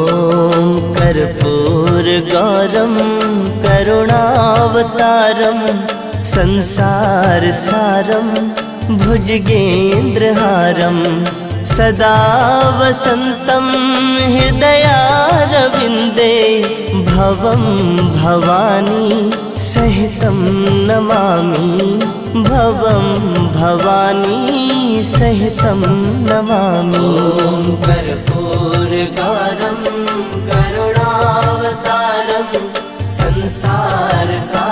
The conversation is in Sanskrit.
ॐ कर्पूरगौरं करुणावतारं संसारसारं भुजगेन्द्रहारं सदा वसन्तं हृदयारविन्दे भवं भवानी सहितं नमामि भवं भवानी सहितं नमामि। कर्पूरगौरं करुणावतारं संसारसारं